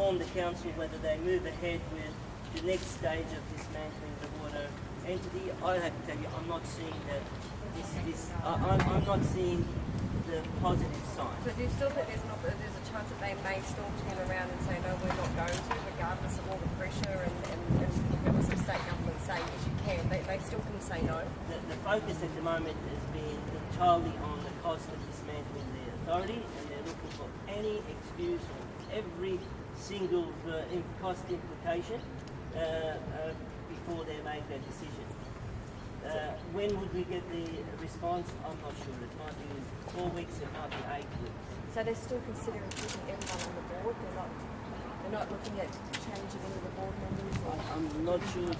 inform the council whether they move ahead with the next stage of dismantling the water entity. I have to tell you, I'm not seeing that. I'm not seeing the positive signs. So do you still think there's a chance that they may still turn around and say, no, we're not going to, regardless of all the pressure and some state government saying, yes, you can. They still can say no? The focus at the moment has been entirely on the cost of dismantling the authority, and they're looking for any excuse or every single cost implication before they make that decision. When would we get the response? I'm not sure. It might be 4 weeks, it might be 8 weeks. So they're still considering keeping everyone on the board? They're not looking at changing any of the board members? I'm not sure.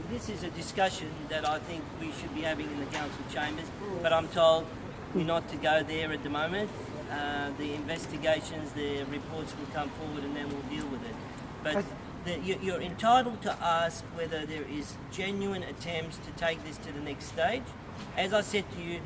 This is a discussion that I think we should be having in the council chambers, but I'm told we're not to go there at the moment. The investigations, the reports will come forward and then we'll deal with it. But you're entitled to ask whether there is genuine attempts to take this to the next stage. As I said to you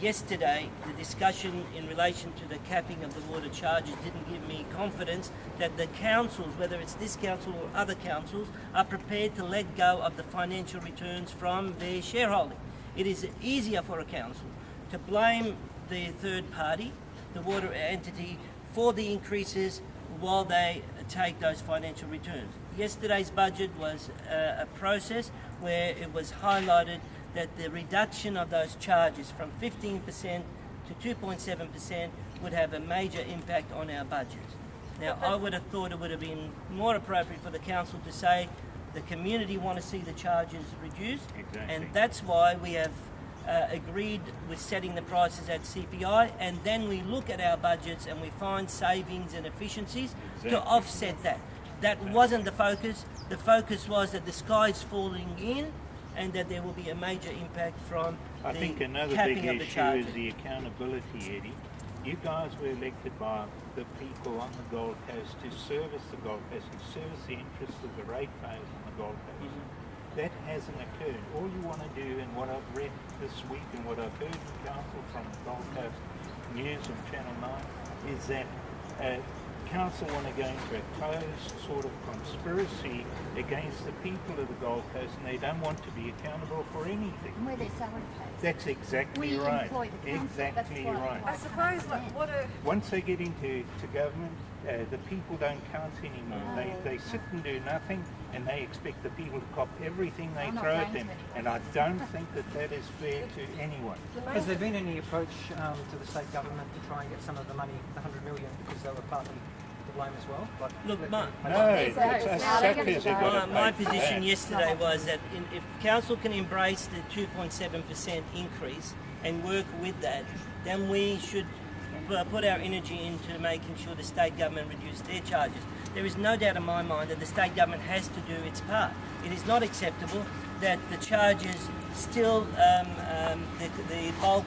yesterday, the discussion in relation to the capping of the water charges didn't give me confidence that the councils, whether it's this council or other councils, are prepared to let go of the financial returns from their shareholding. It is easier for a council to blame the third party, the water entity, for the increases while they take those financial returns. Yesterday's budget was a process where it was highlighted that the reduction of those charges from 15% to 2.7% would have a major impact on our budget. Now, I would have thought it would have been more appropriate for the council to say the community want to see the charges reduced, and that's why we have agreed with setting the prices at CPI, and then we look at our budgets and we find savings and efficiencies to offset that. That wasn't the focus. The focus was that the sky's falling in and that there will be a major impact from I the think another capping big of the issue charges. is the accountability, Eddie. You guys were elected by the people on the Gold Coast to service the Gold Coast, to service the interests of the ratepayers on the Gold Coast. That hasn't occurred. All you want to do, and what I've read this week and what I've heard in council from the Gold Coast News on Channel 9, is that council want to go into a closed sort of conspiracy against the people of the Gold Coast, and they don't want to be accountable for anything. Where their salary pays. That's exactly We right. employ the council. Exactly That's right. I suppose, Once they get into government, the people don't count anymore. They sit and do nothing, and they expect the people to cop everything they throw at them. And I don't think that is fair to anyone. Has there been any approach to the state government to try and get some of the money, the 100 million, because they were partly to blame as well? Look, my position yesterday was that if council can embrace the 2.7% increase and work with that, then we should put our energy into making sure the state government reduce their charges. There is no doubt in my mind that the state government has to do its part. It is not acceptable that the charges still, the bulk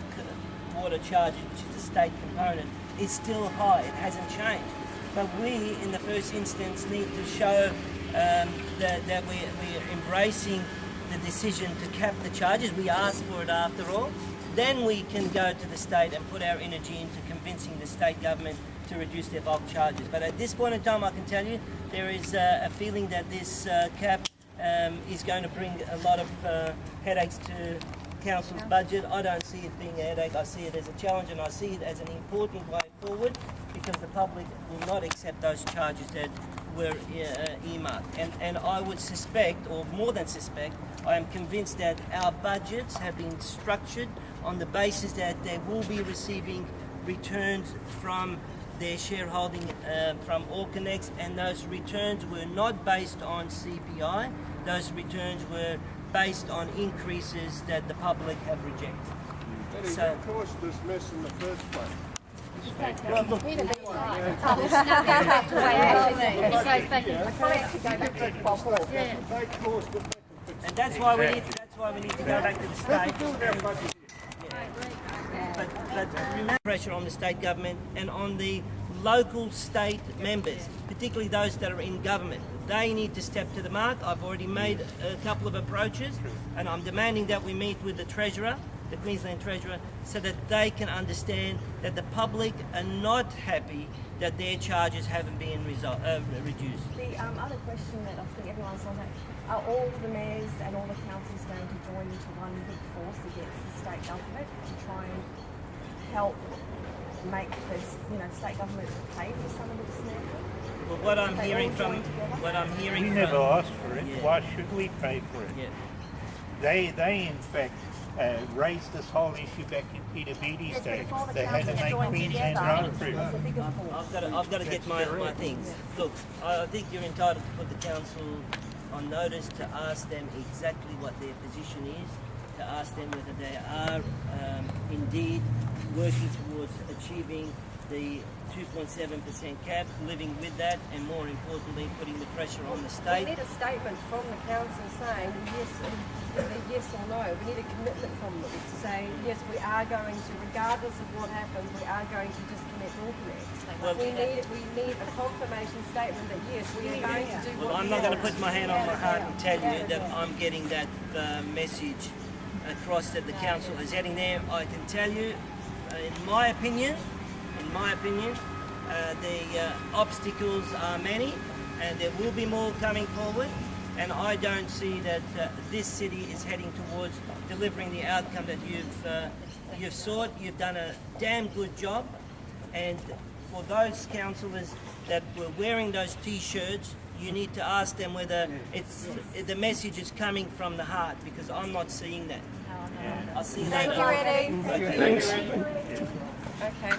water charges, which is the state component, is still high. It hasn't changed. But we, in the first instance, need to show that we're embracing the decision to cap the charges. We asked for it after all. Then we can go to the state and put our energy into convincing the state government to reduce their bulk charges. But at this point in time, I can tell you, there is a feeling that this cap is going to bring a lot of headaches to council's budget. I don't see it being a headache. I see it as a challenge, and I see it as an important way forward, because the public will not accept those charges that were earmarked. And I would suspect, or more than suspect, I am convinced that our budgets have been structured on the basis that they will be receiving returns from their shareholding from Allconnex, and those returns were not based on CPI. Those returns were based on increases that the public have rejected. Eddie, what caused this mess in the first place? Well, look, and that's why we need to go back to the state. But remember, pressure on the state government and on the local state members, particularly those that are in government. They need to step to the mark. I've already made a couple of approaches, and I'm demanding that we meet with the Treasurer the Queensland Treasurer, so that they can understand that the public are not happy that their charges haven't been reduced. The other question that I think everyone's on that, are all the mayors and all the councils going to join into one big force against the state government to try and help make this, state government pay for some of the dismantling? Well, what I'm They hearing all from, join together? what I'm hearing We from, never asked for it. Yeah. Why should we pay for it? yeah. They in fact raised this whole issue back in Peter Beattie's Yes, days. before the They had to councils make joined Queensland together, road-proof. it was a bigger force. I've got to get my things. Look, I think you're entitled to put the council on notice to ask them exactly what their position is, to ask them whether they are indeed working towards achieving the 2.7% cap, living with that, and more importantly, putting the pressure on the We state. need a statement from the council saying yes, either yes or no. We need a commitment from them to say yes, we are going to, regardless of what happens, we are going to disconnect Allconnex. Well- we need a confirmation statement that yes, we are going to do Well, what I'm we not going to want. put my hand on my heart and tell you Yeah. that I'm getting that message across that the council is heading there. I can tell you, in my opinion, the obstacles are many, and there will be more coming forward. And I don't see that this city is heading towards delivering the outcome that you've sought. You've done a damn good job, and for those councillors that were wearing those T-shirts, you need to ask them whether the message is coming from the heart, because I'm not seeing that. I'll see you Thank later. you, Eddie. Thanks. Okay.